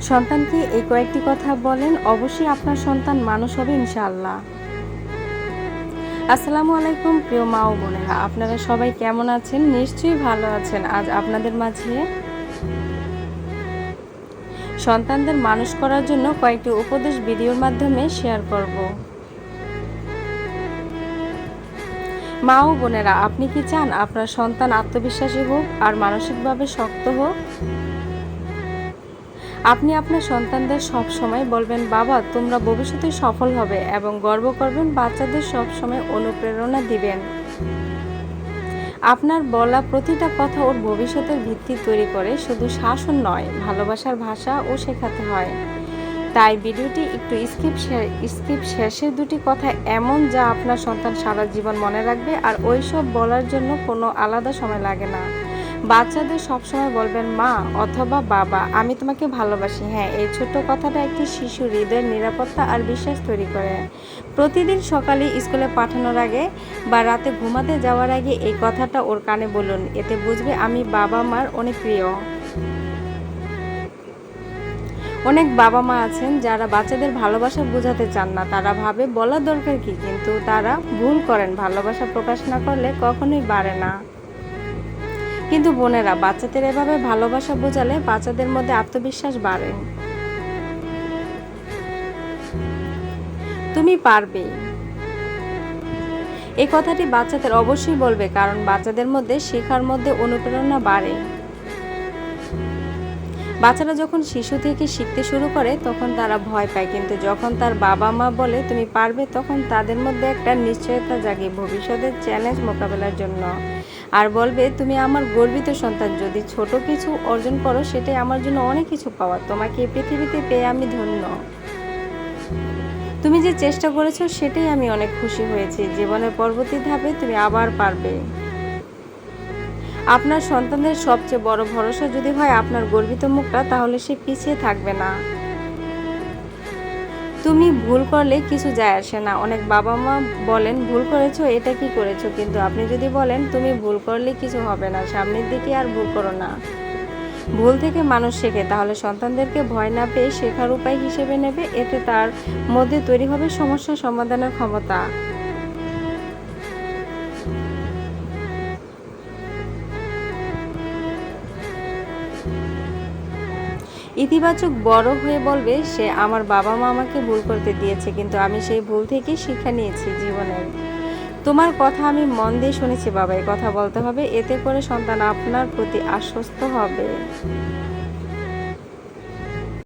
সন্তানকে এই কয়েকটি কথা বলেন, অবশ্যই আপনার সন্তান মানুষ হবে ইনশাআল্লাহ। আসসালামু আলাইকুম প্রিয় মা ও বোনেরা, আপনারা সবাই কেমন আছেন? নিশ্চয়ই ভালো আছেন। আজ আপনাদের মাঝে সন্তানদের মানুষ করার জন্য কয়েকটি উপদেশ ভিডিওর মাধ্যমে শেয়ার করব। মা ও বোনেরা, আপনি কি চান আপনার সন্তান আত্মবিশ্বাসী হোক আর মানসিকভাবে শক্ত হোক? আপনি আপনার সন্তানদের সব সময় বলবেন, বাবা তোমরা ভবিষ্যতে সফল হবে, এবং গর্ব করবেন। বাচ্চাদের সব সময় অনুপ্রেরণা দিবেন। আপনার বলা প্রতিটা কথা ওর ভবিষ্যতের ভিত্তি তৈরি করে, শুধু শাসন নয়, ভালোবাসার ভাষাও শেখাতে হয়। তাই ভিডিওটি একটু স্কিপ শেষের দুটি কথা এমন যা আপনার সন্তান সারা জীবন মনে রাখবে, আর ওইসব বলার জন্য কোনো আলাদা সময় লাগে না। বাচ্চাদের সবসময় বলবেন, মা অথবা বাবা আমি তোমাকে ভালোবাসি। হ্যাঁ, এই ছোট্ট কথাটা একটি শিশুর হৃদয়ের নিরাপত্তা আর বিশ্বাস তৈরি করে। প্রতিদিন সকালে স্কুলে পাঠানোর আগে বা রাতে ঘুমাতে যাওয়ার আগে এই কথাটা ওর কানে বলুন। এতে বুঝবে আমি বাবা মার অনেক প্রিয়। অনেক বাবা মা আছেন যারা বাচ্চাদের ভালোবাসা বোঝাতে চান না। তারা ভাবে বলার দরকার কি, কিন্তু তারা ভুল করেন। ভালোবাসা প্রকাশ না করলে কখনোই বাড়ে না। কিন্তু বোনেরা, বাচ্চাদের এভাবে ভালোবাসা বোঝালে বাচ্চাদের মধ্যে আত্মবিশ্বাস বাড়ে। তুমি পারবে, এই কথাটি বাচ্চাদের অবশ্যই বলবে, কারণ বাচ্চাদের মধ্যে শেখার মধ্যে অনুপ্রেরণা বাড়ে। বাচ্চারা যখন শিশু থেকে শিখতে শুরু করে তখন তারা ভয় পায়, কিন্তু যখন তার বাবা মা বলে তুমি পারবে, তখন তাদের মধ্যে একটা নিশ্চয়তা জাগে ভবিষ্যতের চ্যালেঞ্জ মোকাবেলার জন্য। আর বলবে, তুমি আমার গর্বিত সন্তান। যদি ছোট কিছু অর্জন করো সেটাই আমার জন্য অনেক কিছু পাওয়া। তোমাকে এই পৃথিবীতে পেয়ে আমি ধন্য। তুমি যে চেষ্টা করেছো সেটাই আমি অনেক খুশি হয়েছি। জীবনের পরবর্তী ধাপে তুমি আবার পারবে। আপনার সন্তানদের সবচেয়ে বড় ভরসা যদি হয় আপনার গর্বিত মুখটা, তাহলে সে পিছিয়ে থাকবে না। তুমি ভুল করলে কিছু যায় আসে না। অনেক বাবা মা বলেন ভুল করেছো, এটা কি করেছো, কিন্তু আপনি যদি বলেন তুমি ভুল করলে কিছু হবে না, সামনের দিকে আর ভুল করো না। ভুল থেকে মানুষ শেখে, তাহলে সন্তানদেরকে ভয় না পেয়ে শেখার উপায় হিসেবে নেবে। এতে তার মধ্যে তৈরি হবে সমস্যা সমাধানের ক্ষমতা। ইতিবাচক বড় হয়ে বলবে, সে আমার বাবা মা আমাকে ভুল করতে দিয়েছে, কিন্তু আমি সেই ভুল থেকে শিক্ষা নিয়েছি জীবনের। তোমার কথা আমি মন দিয়ে শুনেছি বাবা, এই কথা বলতে হবে। এতে করে সন্তান আপনার প্রতি আশ্বস্ত হবে।